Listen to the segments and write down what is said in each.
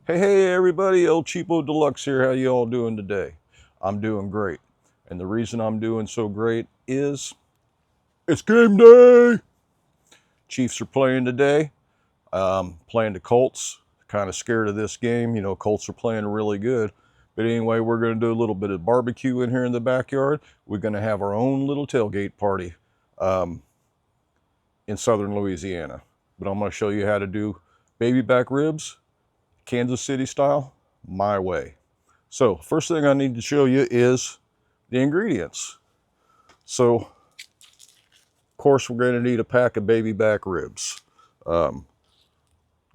Hey everybody, El Cheapo Deluxe here. How you all doing today? I'm doing great. And the reason I'm doing so great is it's game day. Chiefs are playing today. Playing the Colts. Kind of scared of this game. You know, Colts are playing really good. But anyway, we're going to do a little bit of barbecue in here in the backyard. We're going to have our own little tailgate party in Southern Louisiana. But I'm going to show you how to do baby back ribs, Kansas City style, my way. So first thing I need to show you is the ingredients. So of course we're going to need a pack of baby back ribs.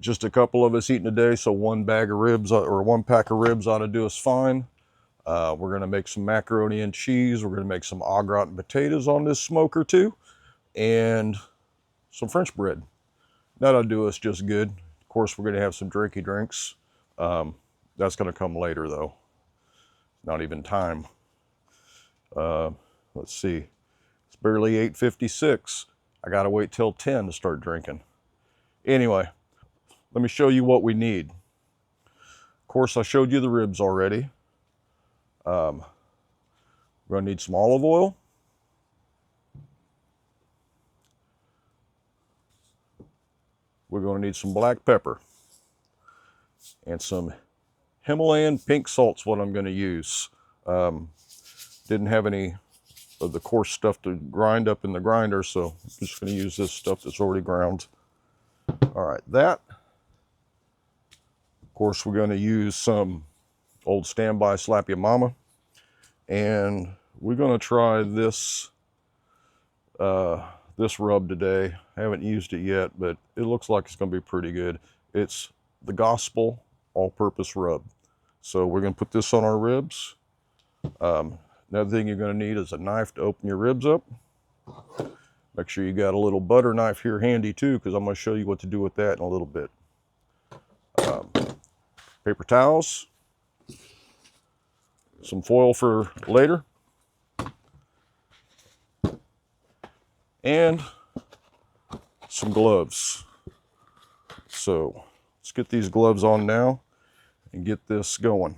Just a couple of us eating a day, so one bag of ribs or one pack of ribs ought to do us fine. We're going to make some macaroni and cheese. We're going to make some au gratin potatoes on this smoker too, and some French bread. That'll do us just good. Of course, we're going to have some drinky drinks. That's going to come later though. Not even time. Let's see. It's barely 8:56. I got to wait till 10 to start drinking. Anyway, let me show you what we need. Of course, I showed you the ribs already. We're going to need some olive oil. We're going to need some black pepper. And some Himalayan pink salt's what I'm going to use. Didn't have any of the coarse stuff to grind up in the grinder, so I'm just going to use this stuff that's already ground. All right, that. Of course, we're going to use some old standby Slap Ya Mama. And we're going to try this this rub today. I haven't used it yet, but it looks like it's going to be pretty good. It's the Gospel all-purpose rub. So we're going to put this on our ribs. Another thing you're going to need is a knife to open your ribs up. Make sure you got a little butter knife here handy too, because I'm going to show you what to do with that in a little bit. Paper towels. Some foil for later. And some gloves. So let's get these gloves on now and get this going.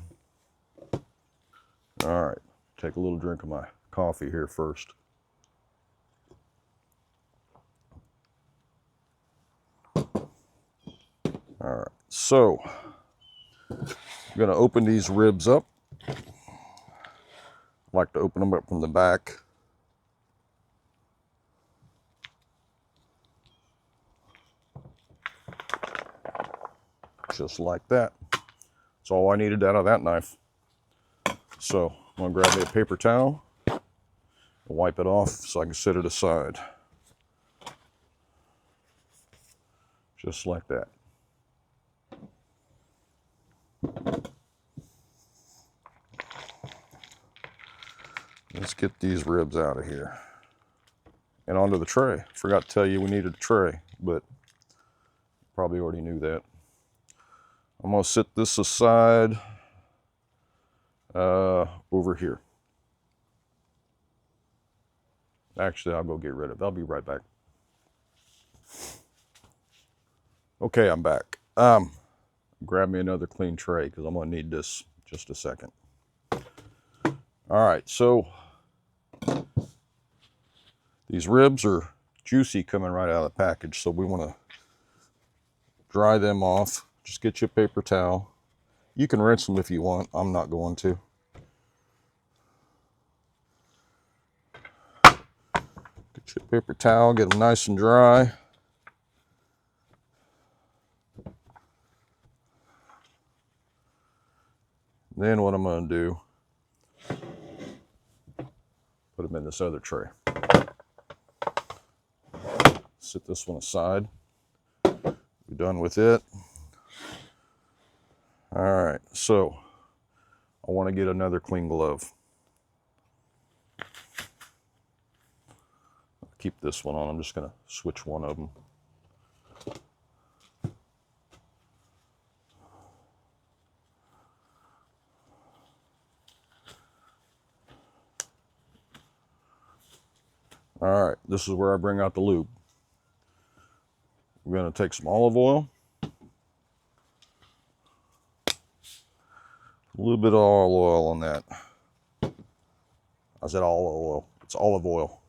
All right, take a little drink of my coffee here first. All right, so I'm going to open these ribs up. I like to open them up from the back. Just like that. That's all I needed out of that knife. So I'm going to grab me a paper towel and wipe it off so I can set it aside. Just like that. Let's get these ribs out of here. And onto the tray. Forgot to tell you we needed a tray, but probably already knew that. I'm going to set this aside over here. Actually, I'll go get rid of it. I'll be right back. Okay, I'm back. Grab me another clean tray because I'm going to need this in just a second. All right, so these ribs are juicy coming right out of the package, so we want to dry them off. Just get you a paper towel. You can rinse them if you want. I'm not going to. Get you a paper towel, get them nice and dry. Then what I'm going to do, put them in this other tray. Set this one aside. We're done with it. All right, so I want to get another clean glove. I'll keep this one on. I'm just going to switch one of them. All right, this is where I bring out the lube. We're going to take some olive oil. A little bit of olive oil on that. I said olive oil. It's olive oil.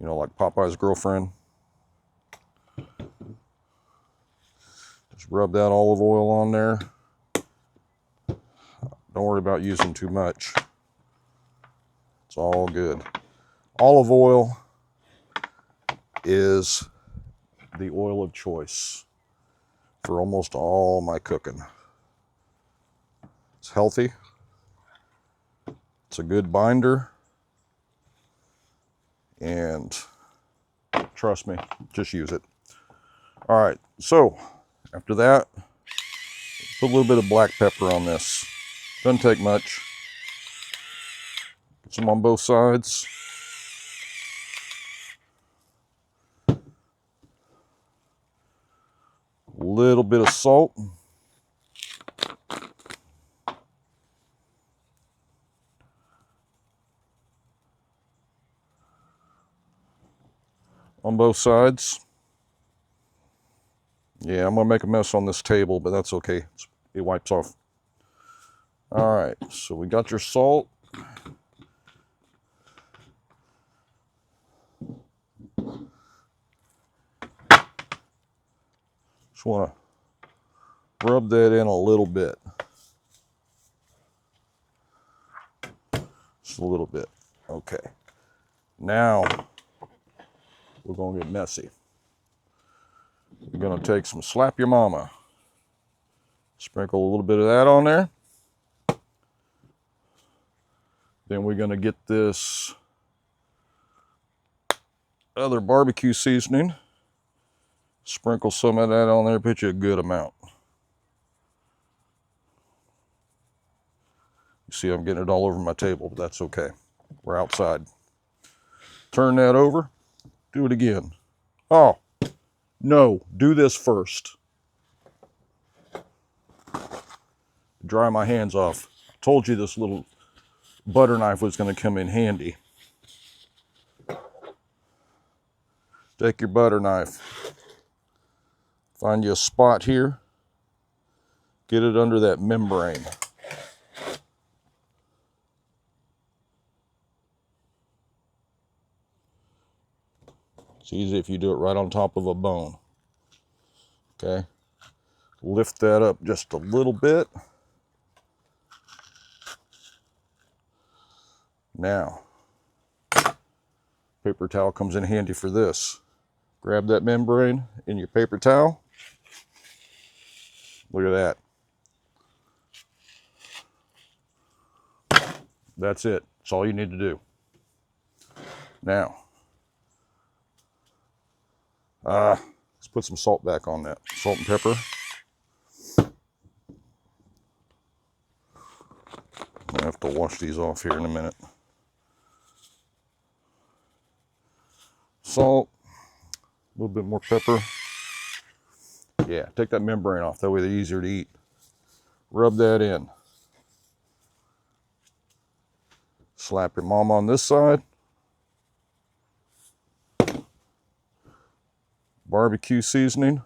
You know, like Popeye's girlfriend. Just rub that olive oil on there. Don't worry about using too much. It's all good. Olive oil is the oil of choice for almost all my cooking. It's healthy. It's a good binder. And trust me, just use it. All right, so after that, put a little bit of black pepper on this. Doesn't take much. Put some on both sides. A little bit of salt. On both sides. Yeah, I'm gonna make a mess on this table, but that's okay. It wipes off. All right, so we got your salt. Just wanna rub that in a little bit. Just a little bit. Okay. Now, we're gonna get messy. We're gonna take some Slap Your Mama. Sprinkle a little bit of that on there. Then we're gonna get this other barbecue seasoning. Sprinkle some of that on there, put you a good amount. You see I'm getting it all over my table, but that's okay. We're outside. Turn that over, do it again. Oh, no, do this first. Dry my hands off. Told you this little butter knife was gonna come in handy. Take your butter knife. Find you a spot here. Get it under that membrane. It's easy if you do it right on top of a bone. Okay. Lift that up just a little bit. Now, paper towel comes in handy for this. Grab that membrane in your paper towel. Look at that. That's it. That's all you need to do. Now, let's put some salt back on that. Salt and pepper. I have to wash these off here in a minute. Salt, a little bit more pepper. Yeah, take that membrane off. That way they're easier to eat. Rub that in. Slap your mama on this side. Barbecue seasoning.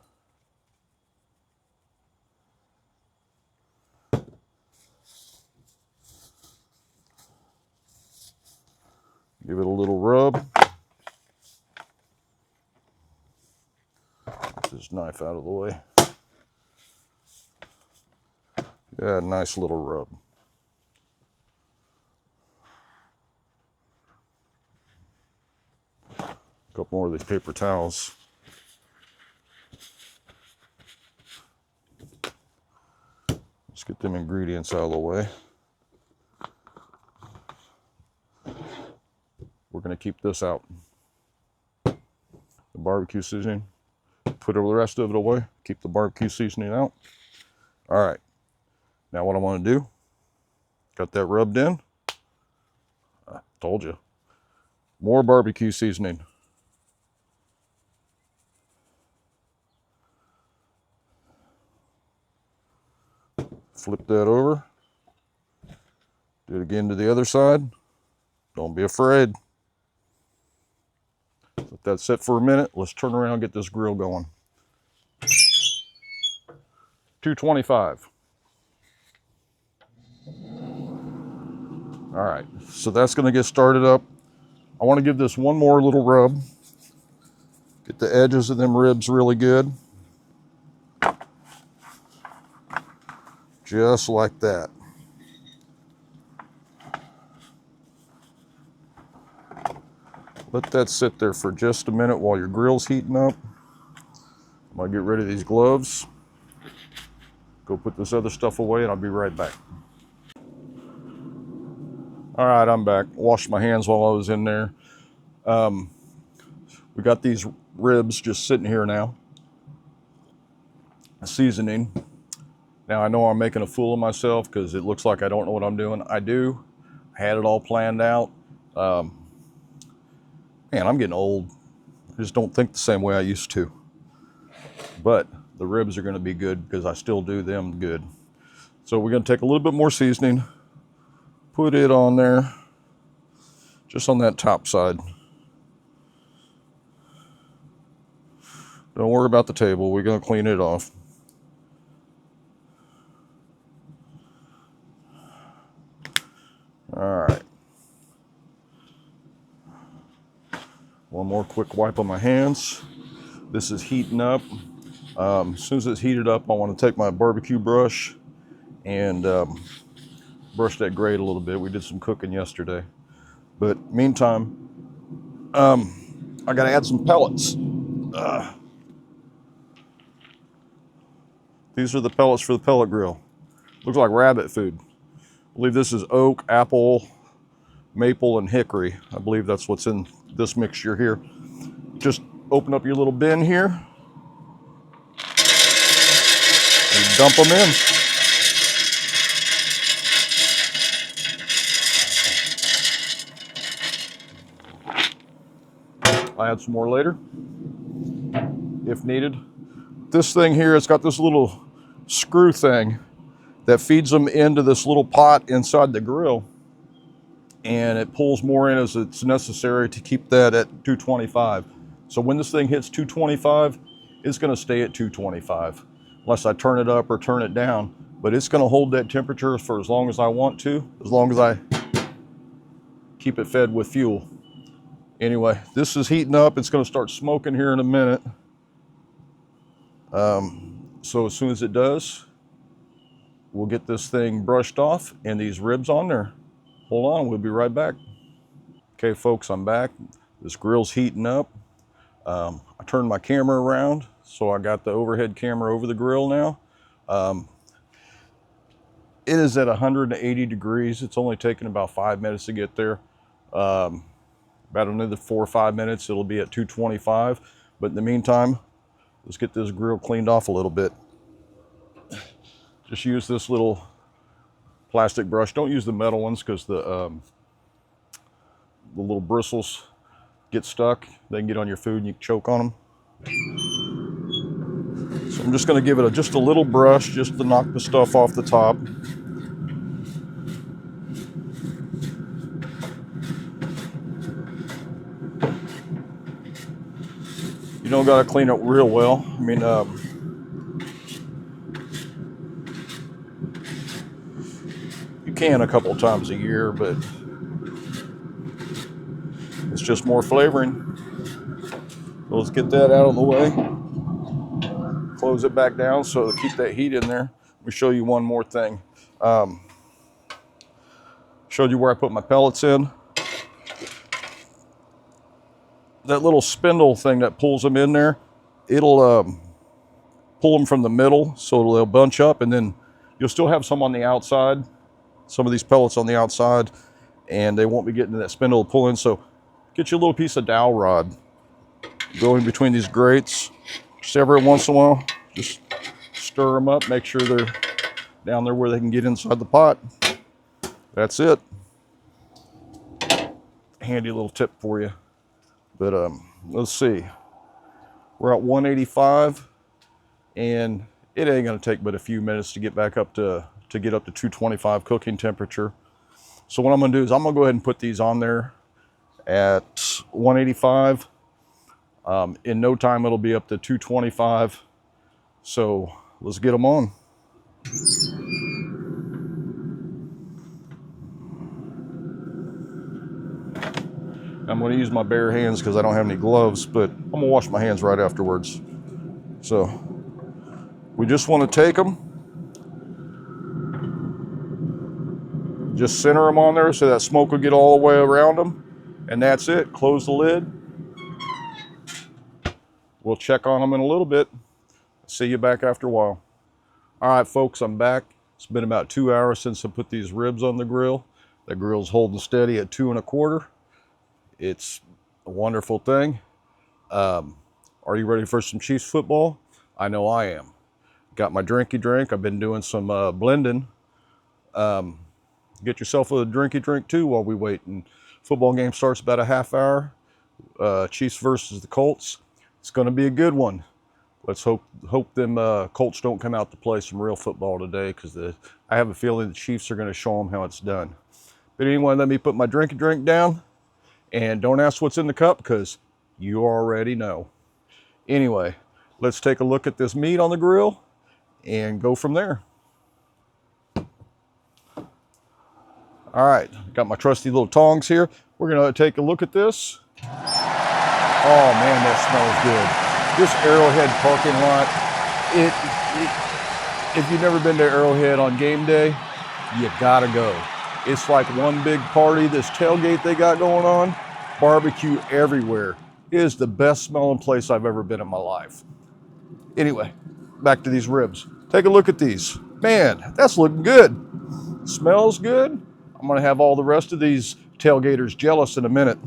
Give it a little rub. Get this knife out of the way. Yeah, nice little rub. A couple more of these paper towels. Let's get them ingredients out of the way. We're going to keep this out. The barbecue seasoning. Put the rest of it away. Keep the barbecue seasoning out. All right. Now what I want to do, got that rubbed in. I told you. More barbecue seasoning. Flip that over. Do it again to the other side. Don't be afraid. Let that sit for a minute. Let's turn around and get this grill going. 225. All right, so that's gonna get started up. I wanna give this one more little rub. Get the edges of them ribs really good. Just like that. Let that sit there for just a minute while your grill's heating up. I'm gonna get rid of these gloves. Go put this other stuff away and I'll be right back. All right, I'm back. Washed my hands while I was in there. We got these ribs just sitting here now. Seasoning. Now I know I'm making a fool of myself because it looks like I don't know what I'm doing. I do. I had it all planned out. Man, I'm getting old. I just don't think the same way I used to. But the ribs are gonna be good because I still do them good. So we're gonna take a little bit more seasoning, put it on there, just on that top side. Don't worry about the table, we're gonna clean it off. All right. One more quick wipe on my hands. This is heating up. As soon as it's heated up, I want to take my barbecue brush and brush that grate a little bit. We did some cooking yesterday. But meantime, I got to add some pellets. These are the pellets for the pellet grill. Looks like rabbit food. I believe this is oak, apple, maple, and hickory. I believe that's what's in this mixture here. Just open up your little bin here and dump them in. I'll add some more later if needed. This thing here, it's got this little screw thing that feeds them into this little pot inside the grill, and it pulls more in as it's necessary to keep that at 225. So when this thing hits 225, it's gonna stay at 225, unless I turn it up or turn it down, but it's gonna hold that temperature for as long as I want to, as long as I keep it fed with fuel. Anyway, this is heating up. It's gonna start smoking here in a minute. So as soon as it does, we'll get this thing brushed off and these ribs on there. Hold on, we'll be right back. Okay, folks, I'm back. This grill's heating up. I turned my camera around, so I got the overhead camera over the grill now. It is at 180 degrees. It's only taken about 5 minutes to get there. About another 4 or 5 minutes, it'll be at 225. But in the meantime, let's get this grill cleaned off a little bit. Just use this little plastic brush. Don't use the metal ones because the little bristles get stuck. They can get on your food and you can choke on them. So I'm just going to give it just a little brush just to knock the stuff off the top. You don't got to clean it real well. I mean, you can a couple times a year, but it's just more flavoring. So let's get that out of the way. Close it back down so to keep that heat in there. Let me show you one more thing. Showed you where I put my pellets in. That little spindle thing that pulls them in there, it'll pull them from the middle so they'll bunch up, and then you'll still have some on the outside, some of these pellets on the outside, and they won't be getting that spindle to pull in. So get you a little piece of dowel rod, go in between these grates, just every once in a while, just stir them up, make sure they're down there where they can get inside the pot. That's it. Handy little tip for you. But let's see. We're at 185, and it ain't gonna take but a few minutes to get back up to get up to 225 cooking temperature. So what I'm gonna do is I'm gonna go ahead and put these on there at 185. In no time it'll be up to 225. So let's get them on. I'm going to use my bare hands because I don't have any gloves, but I'm going to wash my hands right afterwards. So we just want to take them, just center them on there so that smoke will get all the way around them. And that's it. Close the lid. We'll check on them in a little bit. See you back after a while. All right, folks, I'm back. It's been about 2 hours since I put these ribs on the grill. The grill's holding steady at 2 1/4. It's a wonderful thing. Are you ready for some Chiefs football? I know I am. Got my drinky drink. I've been doing some blending. Get yourself a drinky drink too while we wait. And football game starts about a half hour. Chiefs versus the Colts. It's going to be a good one. Let's hope them Colts don't come out to play some real football today, because I have a feeling the Chiefs are going to show them how it's done. But anyway, let me put my drinky drink down, and don't ask what's in the cup because you already know. Anyway, let's take a look at this meat on the grill and go from there. All right, got my trusty little tongs here. We're going to take a look at this. Oh man, that smells good. This Arrowhead parking lot, if you've never been to Arrowhead on game day, you gotta go. It's like one big party, this tailgate they got going on, barbecue everywhere. It is the best smelling place I've ever been in my life. Anyway, back to these ribs. Take a look at these. Man, that's looking good. Smells good. I'm gonna have all the rest of these tailgaters jealous in a minute.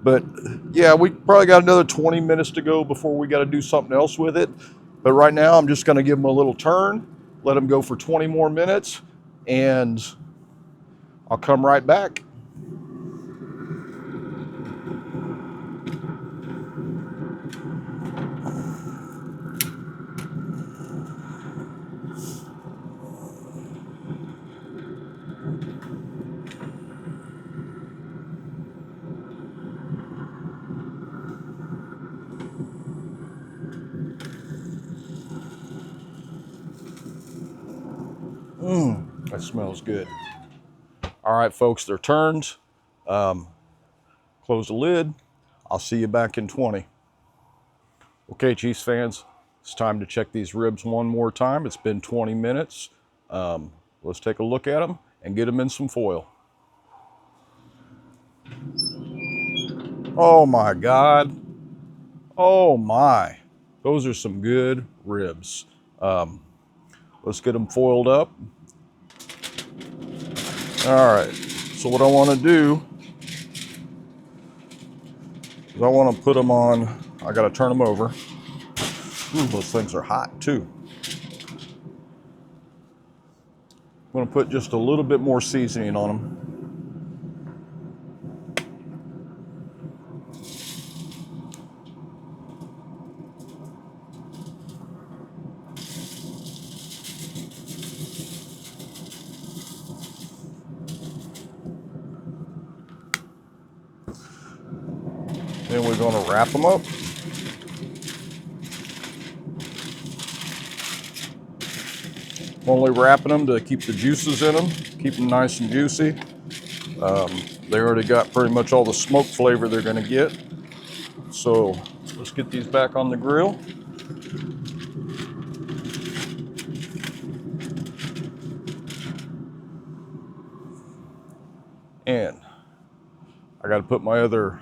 But yeah, we probably got another 20 minutes to go before we got to do something else with it. But right now, I'm just going to give them a little turn, let them go for 20 more minutes, and I'll come right back. That smells good. All right, folks, they're turned. Close the lid. I'll see you back in 20. Okay, Chiefs fans, it's time to check these ribs one more time. It's been 20 minutes. Let's take a look at them and get them in some foil. Oh my God. Oh my. Those are some good ribs. Let's get them foiled up. All right, so what I want to do is I want to put them on, I got to turn them over. Ooh, those things are hot too. I'm going to put just a little bit more seasoning on them. Then we're going to wrap them up. I'm only wrapping them to keep the juices in them, keep them nice and juicy. They already got pretty much all the smoke flavor they're going to get. So let's get these back on the grill. And I got to put my other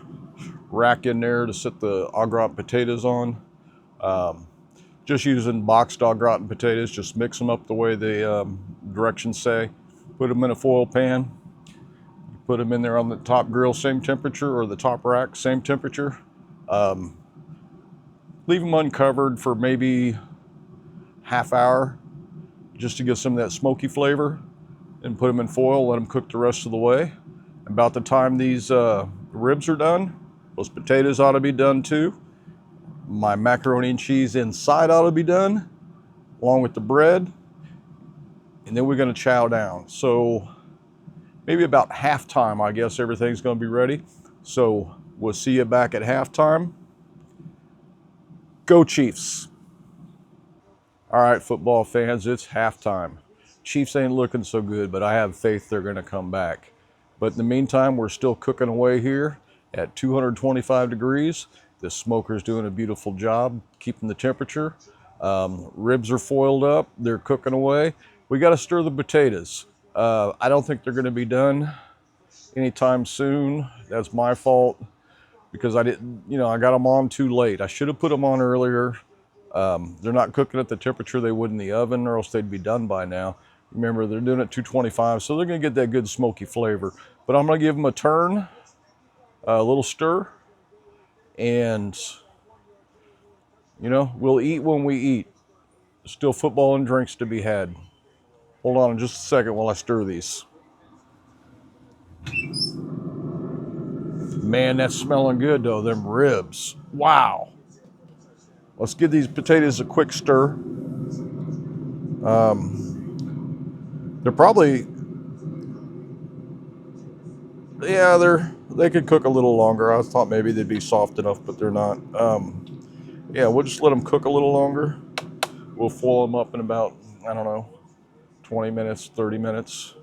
rack in there to set the au gratin potatoes on. Just using boxed au gratin potatoes, just mix them up the way the directions say. Put them in a foil pan. Put them in there on the top grill, same temperature, or the top rack, same temperature. Leave them uncovered for maybe half hour just to get some of that smoky flavor, and put them in foil, let them cook the rest of the way. About the time these ribs are done, those potatoes ought to be done too. My macaroni and cheese inside ought to be done, along with the bread. And then we're going to chow down. So maybe about halftime, I guess everything's going to be ready. So we'll see you back at halftime. Go Chiefs. All right, football fans, it's halftime. Chiefs ain't looking so good, but I have faith they're going to come back. But in the meantime, we're still cooking away here at 225 degrees. The smoker's doing a beautiful job keeping the temperature. Ribs are foiled up. They're cooking away. We got to stir the potatoes. I don't think they're going to be done anytime soon. That's my fault because I didn't, I got them on too late. I should have put them on earlier. They're not cooking at the temperature they would in the oven, or else they'd be done by now. Remember, they're doing it 225, so they're going to get that good smoky flavor. But I'm going to give them a turn, a little stir, and, we'll eat when we eat. There's still football and drinks to be had. Hold on just a second while I stir these. Man, that's smelling good, though, them ribs. Wow. Let's give these potatoes a quick stir. They're probably, they could cook a little longer. I thought maybe they'd be soft enough, but they're not. We'll just let them cook a little longer. We'll foil them up in about, 20 minutes, 30 minutes.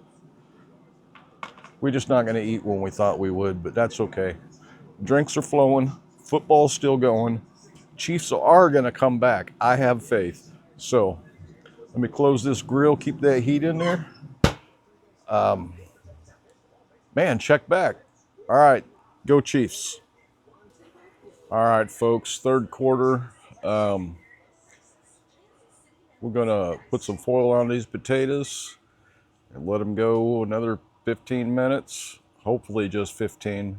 We're just not going to eat when we thought we would, but that's okay. Drinks are flowing. Football's still going. Chiefs are going to come back. I have faith. So let me close this grill, keep that heat in there. Man, check back. All right, go Chiefs. All right, folks, third quarter. We're going to put some foil on these potatoes and let them go another 15 minutes, hopefully just 15.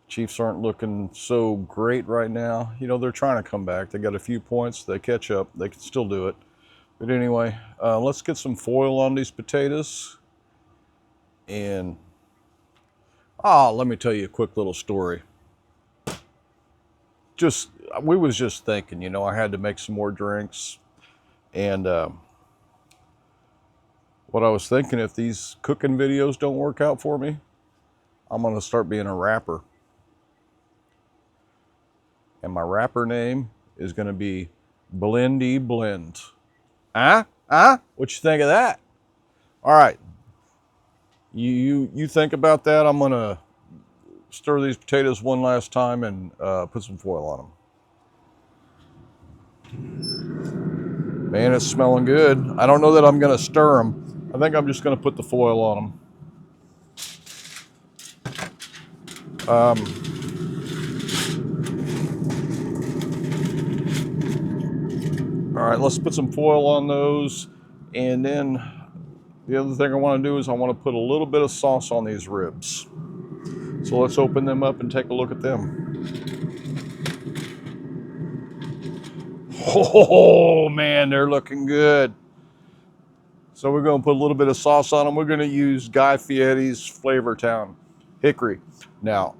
Chiefs aren't looking so great right now. They're trying to come back. They got a few points. They catch up. They can still do it. But anyway, let's get some foil on these potatoes. And, let me tell you a quick little story. We was just thinking, I had to make some more drinks. And what I was thinking, if these cooking videos don't work out for me, I'm going to start being a rapper. And my rapper name is going to be Blendy Blend. What you think of that? All right. You think about that. I'm going to stir these potatoes one last time and put some foil on them. Man, it's smelling good. I don't know that I'm going to stir them. I think I'm just going to put the foil on them. All right, let's put some foil on those. And then the other thing I want to do is I want to put a little bit of sauce on these ribs. So let's open them up and take a look at them. Oh man, they're looking good. So we're going to put a little bit of sauce on them. We're going to use Guy Fieri's Flavor Town Hickory. Now,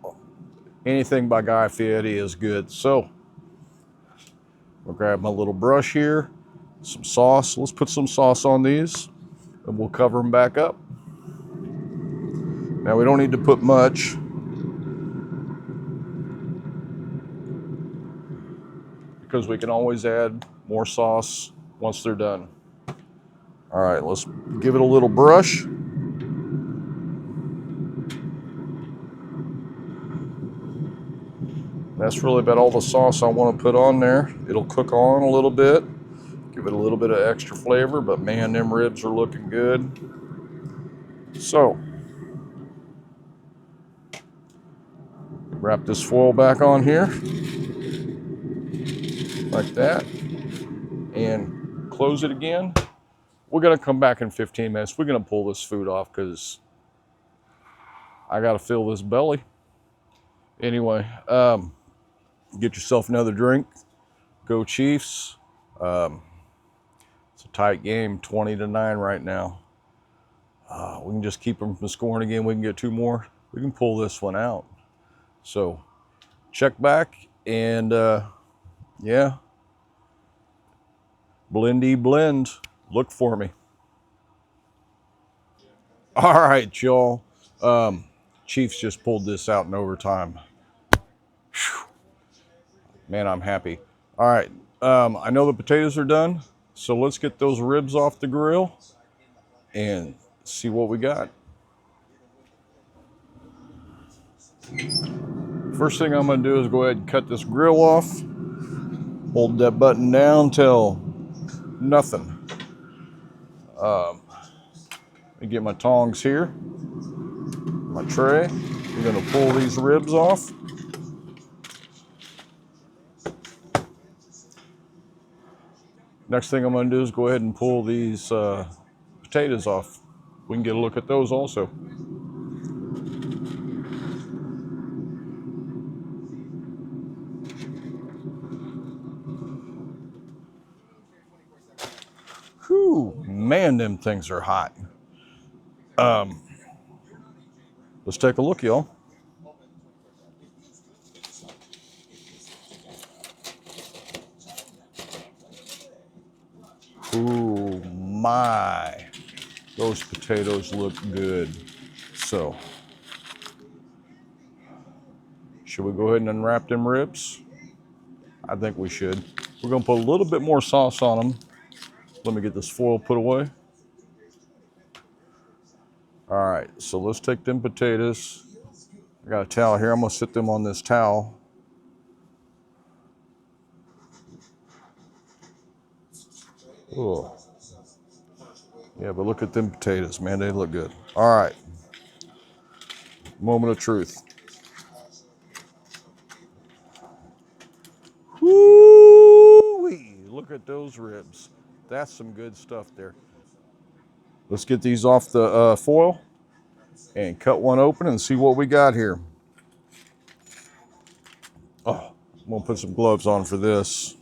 anything by Guy Fieri is good. So we'll grab my little brush here, some sauce. Let's put some sauce on these and we'll cover them back up. Now we don't need to put much. Because we can always add more sauce once they're done. All right, let's give it a little brush. That's really about all the sauce I want to put on there. It'll cook on a little bit, give it a little bit of extra flavor, but man, them ribs are looking good. So, wrap this foil back on here, like that, and close it again. We're gonna come back in 15 minutes. We're gonna pull this food off because I gotta fill this belly. Anyway, get yourself another drink. Go Chiefs. It's a tight game, 20-9 right now. We can just keep them from scoring again. We can get two more. We can pull this one out. So check back and Blendy Blend, look for me. All right, y'all. Chiefs just pulled this out in overtime. Whew. Man, I'm happy. All right, I know the potatoes are done, so let's get those ribs off the grill and see what we got. First thing I'm going to do is go ahead and cut this grill off. Hold that button down till nothing. Let me get my tongs here, my tray. I'm going to pull these ribs off. Next thing I'm going to do is go ahead and pull these potatoes off. We can get a look at those also. Whew, man, them things are hot. Let's take a look, y'all. Ooh, my. Those potatoes look good. So, should we go ahead and unwrap them ribs? I think we should. We're gonna put a little bit more sauce on them. Let me get this foil put away. All right, so let's take them potatoes. I got a towel here. I'm gonna sit them on this towel. Oh, yeah, but look at them potatoes, man. They look good. All right, moment of truth. Woo-wee, look at those ribs. That's some good stuff there. Let's get these off the foil and cut one open and see what we got here. Oh, I'm gonna put some gloves on for this.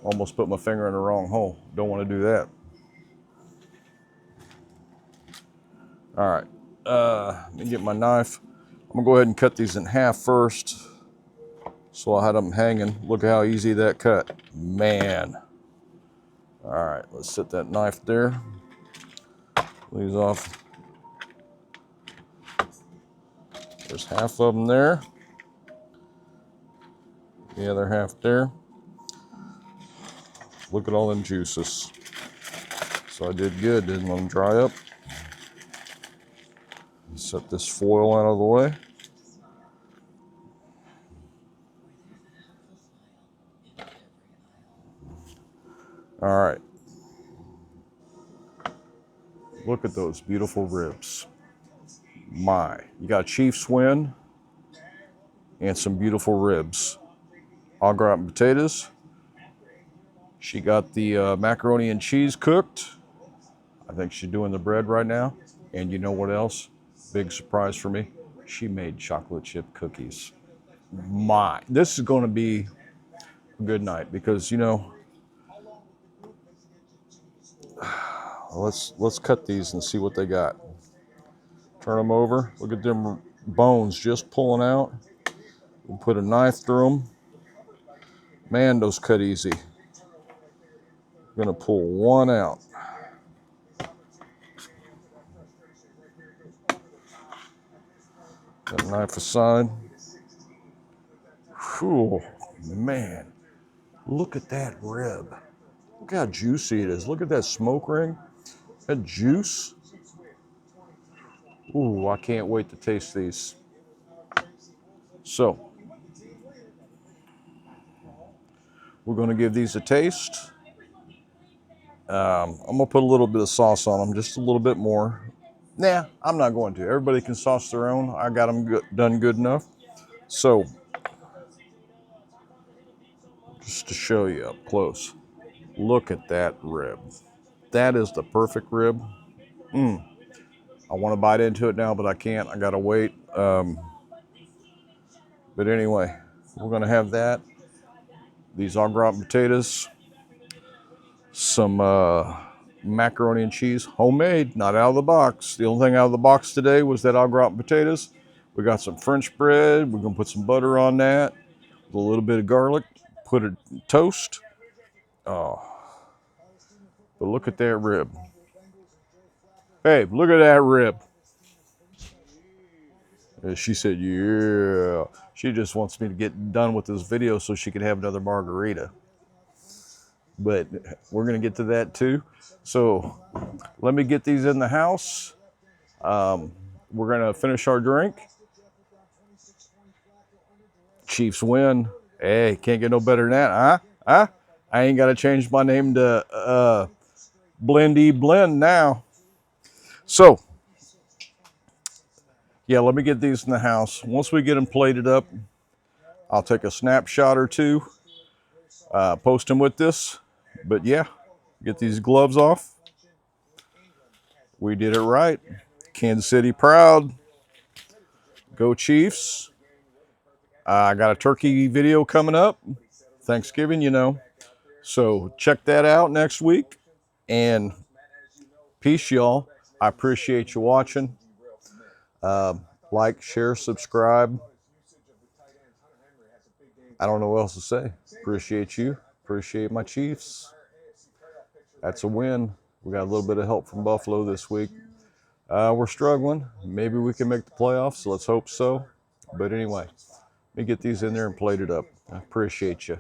Almost put my finger in the wrong hole. Don't want to do that. All right, let me get my knife. I'm gonna go ahead and cut these in half first. So I had them hanging. Look how easy that cut, man. All right, let's set that knife there. These off. There's half of them there. The other half there. Look at all them juices. So I did good, didn't let them dry up. Set this foil out of the way. All right. Look at those beautiful ribs. My, you got Chief's win and some beautiful ribs. Au gratin potatoes. She got the macaroni and cheese cooked. I think she's doing the bread right now. And you know what else? Big surprise for me. She made chocolate chip cookies. My, this is going to be a good night because, you know, let's cut these and see what they got. Turn them over. Look at them bones just pulling out. We'll put a knife through them. Man, those cut easy. I'm gonna pull one out. That knife aside. Whew, man, look at that rib. Look how juicy it is. Look at that smoke ring. That juice. Ooh, I can't wait to taste these. So, we're gonna give these a taste. I'm gonna put a little bit of sauce on them, just a little bit more. Nah, I'm not going to. Everybody can sauce their own. I got them done good enough. So, just to show you up close, look at that rib. That is the perfect rib. I want to bite into it now, but I can't. I gotta wait. But anyway, we're gonna have that. These au gratin potatoes, some macaroni and cheese, homemade, not out of the box. The only thing out of the box today was that au gratin potatoes. We got some French bread. We're gonna put some butter on that, with a little bit of garlic. Put it toast. Oh, but look at that rib. Hey, look at that rib. And she said, yeah. She just wants me to get done with this video so she can have another margarita. But we're going to get to that too. So let me get these in the house. We're going to finish our drink. Chiefs win. Hey, can't get no better than that, huh? I ain't got to change my name to Blendy Blend now. So, yeah, let me get these in the house. Once we get them plated up, I'll take a snapshot or two, post them with this. But yeah, get these gloves off. We did it right. Kansas City proud. Go Chiefs. I got a turkey video coming up. Thanksgiving, you know. So check that out next week. And peace, y'all. I appreciate you watching. Like, share, subscribe. I don't know what else to say. Appreciate you. Appreciate my Chiefs. That's a win. We got a little bit of help from Buffalo this week. We're struggling. Maybe we can make the playoffs. So let's hope so. But anyway, let me get these in there and plate it up. I appreciate you.